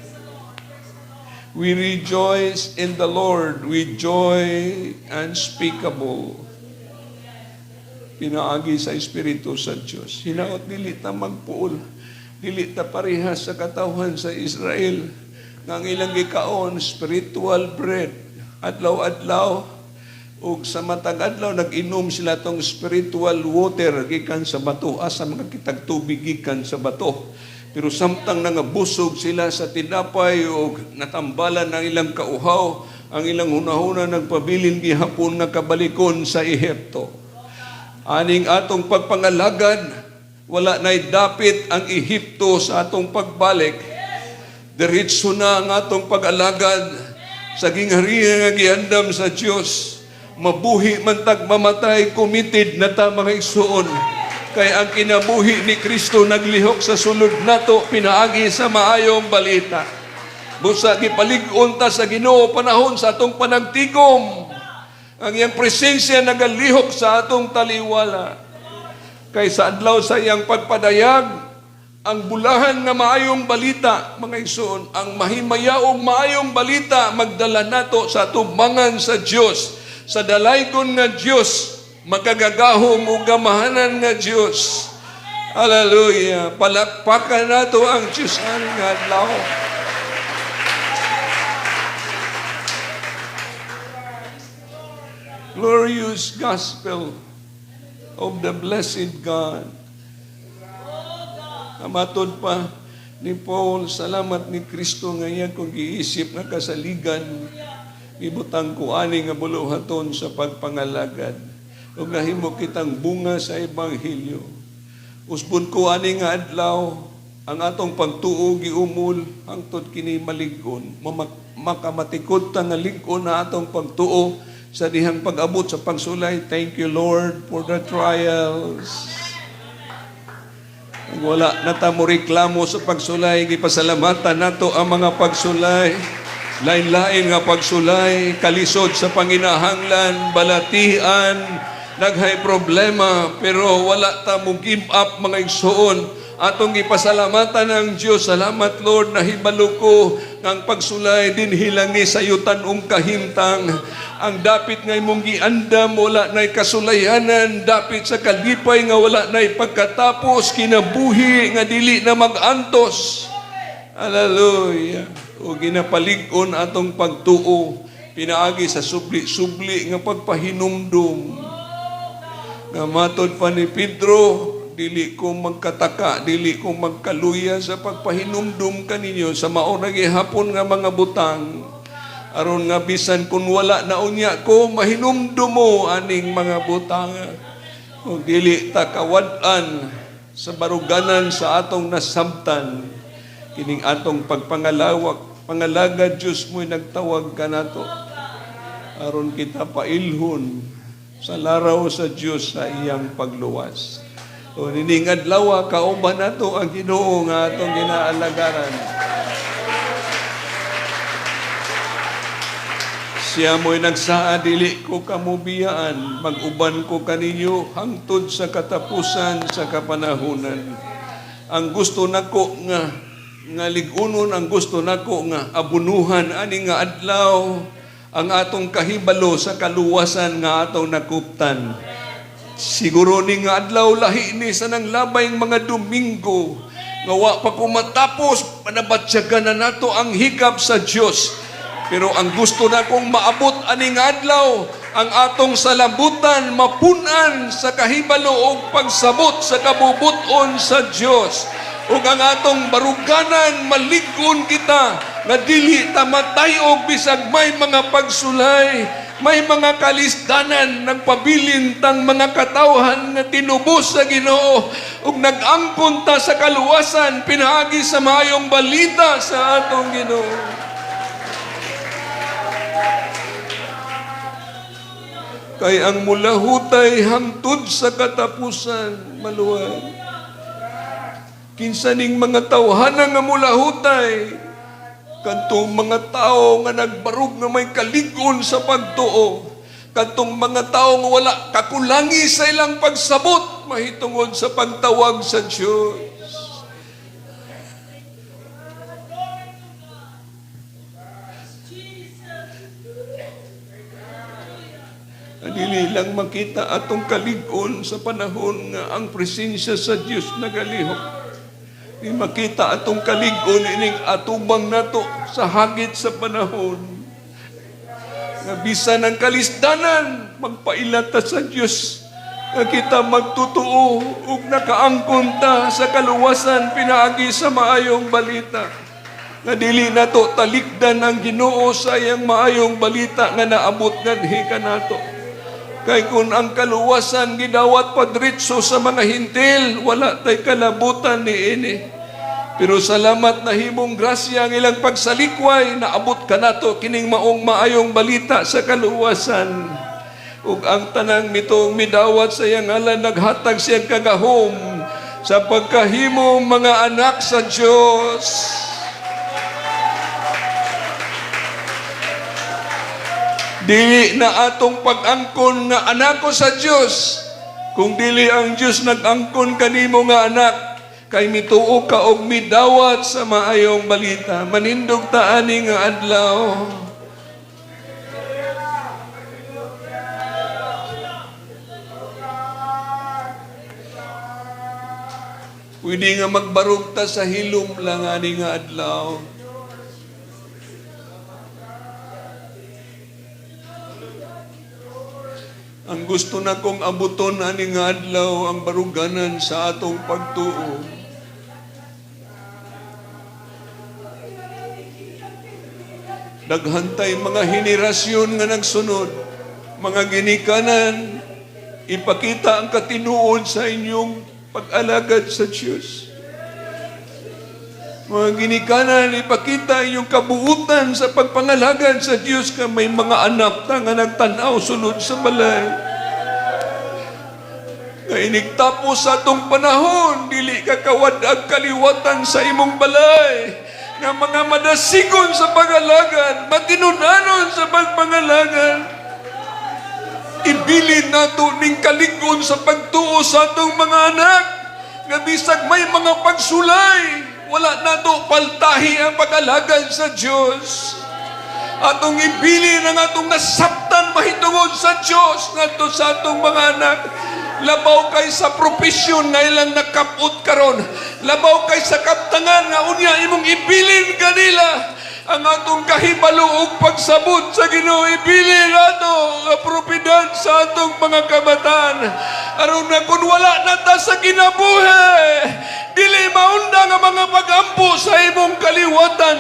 Speaker 1: We rejoice in the Lord with joy unspeakable. Pinaagi sa Espiritu sa Diyos. Hinaot dili ta magpuol. Dili ta parehas sa katawhan sa Israel. Nga ilang gikaon, spiritual bread. Adlaw-adlaw. Ug sa matag adlaw, nag-inom sila tong spiritual water gikan sa bato. Asa mga kitag tubig gikan sa bato. Pero samtang nangabusog sila sa tinapay o natambalan ng ilang kauhaw, ang ilang hunahuna nagpabilin gihapon na kabalikon sa Ehipto. Aning atong pagpangalagad, wala na'y dapit ang Ehipto sa atong pagbalik. Diretso na ang atong pag-alagad sa gingharihan nga giandam sa Dios. Mabuhi man tag mamatay, committed na ta mga igsoon. Kaya ang kinabuhi ni Kristo naglihok sa sulod nato, pinaagi sa maayong balita. Busa gipalig-on ta sa Ginoo panahon sa atong panagtigom. Ang iyang presensya nagalihok sa atong taliwala. Kay sa adlaw sa iyang pagpadayag, ang bulahan nga maayong balita, mga igsoon, ang mahimayaong maayong balita, magdala nato sa tubangan sa Dios, sa dalaygon nga Dios, makagagahom o gamahanan nga Dios. Hallelujah. Palakpakan nato ang Dios nga adlaw. Glorious gospel of the blessed God. Amatod pa ni Paul, salamat ni Kristo ngayon kung giisip na kasaligan, ibutang ko ani nga buluhaton sa pagpangalagad. O nahimo kitang bunga sa Ebanghelyo. Usbon ko ani nga adlaw, ang atong pagtuo giumol, hangtod kini malig-on. Makamatikod ta nga lig-on na atong pagtuo, sa dihang pag-abot sa pagsulay. Thank you, Lord, for the trials. Wala na ta mo reklamo sa pagsulay, gipasalamatan nato ang mga pagsulay. Lain-lain nga pagsulay, kalisod sa panginahanglan, balatian, naghay problema, pero wala ta mo give up, mga igsoon. Atong ipasalamatan ng Diyos. Salamat, Lord, na hibalo ko ng pagsulay din hilangi sa yutan kahimtang. Ang dapit ngay mong giandam, wala na'y kasulayanan. Dapit sa kalipay nga wala na'y pagkatapos. Kinabuhi nga dili na mag-antos. Hallelujah. O ginapalig-on atong pagtuo. Pinaagi sa subli-subli nga pagpahinumdum. Nga matod pa ni Pedro, dili ko magkataka, dili ko magkaluya sa pagpahinumdum kaninyo sa maunang ihapon nga mga butang. Aron nga bisan kung wala na unya ko, mahinumdum mo aning mga butang. Kung dili ta kawadan sa baruganan sa atong nasabtan, kining atong pangalagad Diyos mo'y nagtawag ka nato. Aron kita pailhon sa laraw sa Diyos sa iyang pagluwas. O nining adlaw kauban nato ang Ginoo nga atong ginaalagaran. Siya mo'y nagsaa, dili ko kamubiyaan, mag-uban ko kaninyo hangtod sa katapusan sa kapanahunan. Ang gusto nako nga ligunon, ang gusto nako nga abunuhan ani nga adlaw ang atong kahibalo sa kaluwasan nga atong nakuptan. Siguro ni nga adlaw lahi ni sa nang labayng mga Domingo nga wa pa ko matapos, panabatsyagan na nato ang hikap sa Dios. Pero ang gusto na kong maabot aning adlaw, ang atong salabutan mapunan sa kahibalo o pagsabot sa kabubuton sa Dios. Ug ang atong baruganan malig-on kita nga dili ta matayog bisag may mga pagsulay, may mga kalisdanan nagpabilin tang mga katawhan nga tinubos sa Ginoo ug nag-angkon ta sa kaluwasan pinaagi sa maayong balita sa atong Ginoo. Kay ang mulahutay hangtod sa katapusan maluwag. Kinsa ning mga tawhanan nga mulahutay, kantong mga tao nga nagbarug nga may kalig-on sa pagtuo, kantong mga tao nga wala kakulangi sa ilang pagsabot mahitungod sa pagtawag sa Diyos. Dili lang makita atong kalig-on sa panahon nga ang presensya sa Diyos nagalihok. Di makita atong kalig-on ining atubang nato sa hagit sa panahon. Nga bisan ng kalisdanan, magpailata sa Diyos. Nga kita magtutuo ug nakaangkon ta sa kaluwasan pinaagi sa maayong balita. Nga dili nato talikdan ang Ginoo sa iyang maayong balita nga naabot ngadhi kanato. Kay kung ang kaluwasan gidawat padritso sa mga hintil, wala tay kalabutan ni ini. Pero salamat na himong grasya ang ilang pagsalikway, naabot ka nato kining maong maayong balita sa kaluwasan. Ug ang tanang nitong midawat sa iyang ngalan, naghatag siyang kagahom sa pagkahimong mga anak sa Diyos. Dili na atong pag-angkon nga anak ko sa Dios. Kung dili ang Dios nag-angkon kanimo nga anak, kay mituo ka og midawat sa maayong balita. Manindog ta ani nga adlaw. Pwede nga magbarog ta sa hilom lang ani nga adlaw. Ang gusto na kong abuton ani nga adlaw ang baruganan sa atong pagtuo. Daghantay mga henerasyon nga nagsunod, mga ginikanan, ipakita ang katinuod sa inyong pag-alagad sa Diyos. Mga ginikanan, ipakita inyong kabuutan sa pagpangalagad sa Diyos ka may mga anak na nga nagtanaw sunod sa balay. Nga inigtapos sa atong panahon, dili ka kawadag kaliwatan sa imong balay. Nga mga madasigon sa pag-alagad, matinunanon sa pagpangalagad. Ibilin nato ning kalig-on sa pagtuo sa atong mga anak. Nga bisag may mga pagsulay, wala na to paltahi ang pag-alagad sa Diyos. Atong ibilin ang atong nasabtan mahitungod sa Diyos ngadto sa atong mga anak. Labaw kay sa propesyon nga ilang nakapot karon. Labaw kay sa kaptangan nga unya imong ibilin kanila ang atong kahibalo ug pagsabot sa Ginoo. Ibilin ato nga propedad sa atong mga kabataan. Aron na kun wala na ta sa kinabuhi, dili maunda nga mga pagampo sa imong kaliwatan.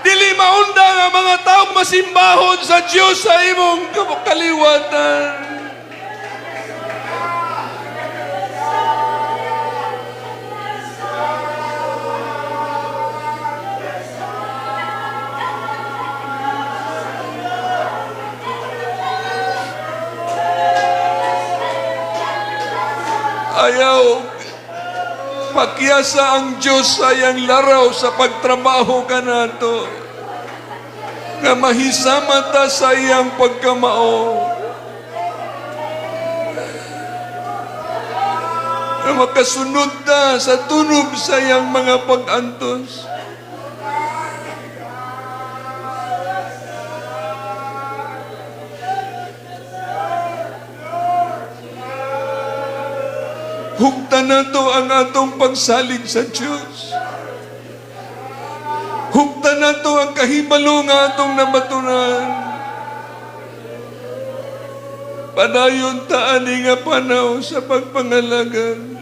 Speaker 1: Dili maunda nga mga taong masimbahon sa Dios sa imong kaliwatan. Ayaw pakyasa ang Diyos sa iyang laraw sa pagtrabaho ka nato. Nga mahisama ta sa iyang pagkamao. Nga makasunod ta sa tunog sa iyang mga pag-antos. Hugta na to ang atong pagsalig sa Diyos. Hugta na to ang kahibalo nga atong nabatunan. Padayon ta ani nga panaw sa pagpangalagan.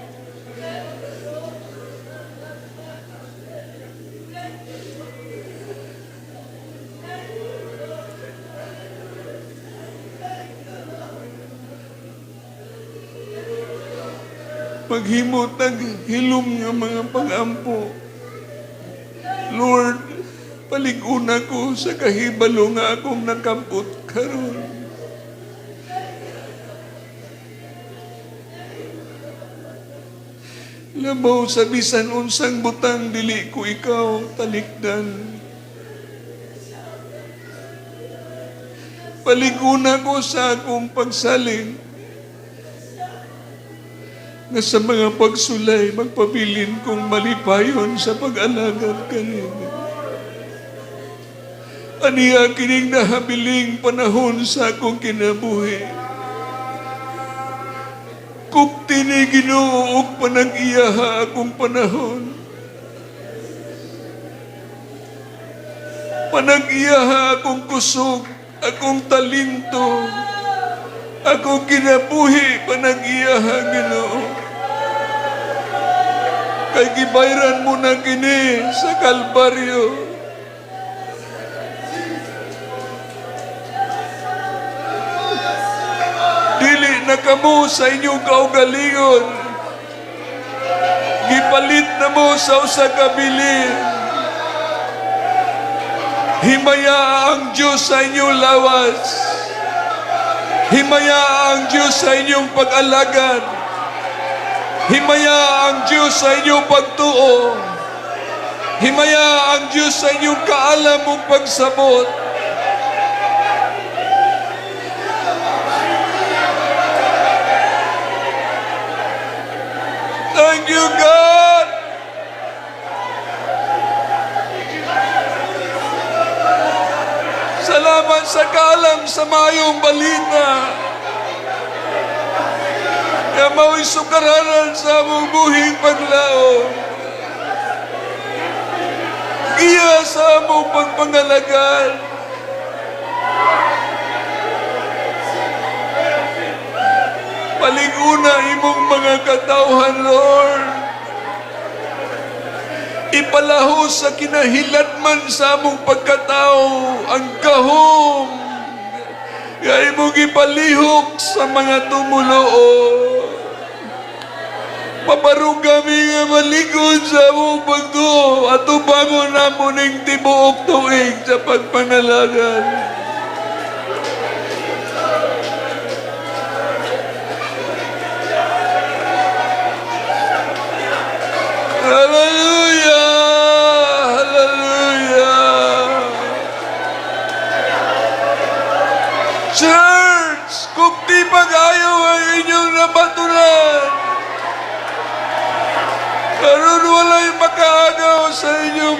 Speaker 1: Paghimot ang hilom nga mga pag-ampo. Lord, palig-una ko sa kahibalo nga akong nakabot karon. Labaw sa bisan unsang butang dili ko ikaw talikdan. Palig-una ko sa akong pagsaling nga sa mga pagsulay, magpabilin kong malipayon sa pag-alagad kanina. Aniya kining nahabiling panahon sa akong kinabuhi. Kupti ni Ginoo ug panag-iyaha akong panahon. Panag-iyaha akong kusog, akong talento, akong kinabuhi, panag-iyaha Ginoo. Kay gibayran mo na kini sa Kalbaryo. Dili na kamo sa inyong kaugalingon. Gipalit na mo sa usa ka bilin. Himaya ang Diyos sa inyong lawas. Himaya ang Diyos sa inyong pag-alagad. Himaya ang Diyos sa inyong pagtuo. Himaya ang Diyos sa inyong kaalam mong pagsabot. Thank you, God. Salamat sa kalam sa mayong balita. Nga mao'y sukaranan sa among buhing paglaom. Iya sa among pagpangalagan. Paliguna imong mga katawhan, Lord. Ipalahos sa kinahilatman sa among pagkatao ang kahom nga imong ipalihok sa mga tumuloo. Pabarog kami nga maligod sa among pagtuo at ubangon namon ng tibuok tuig sa pagpanalagan. Hallelujah! Hallelujah! Church, kung di pag-ayaw ang inyong nabatulan, karon wala'y makaagaw sa inyong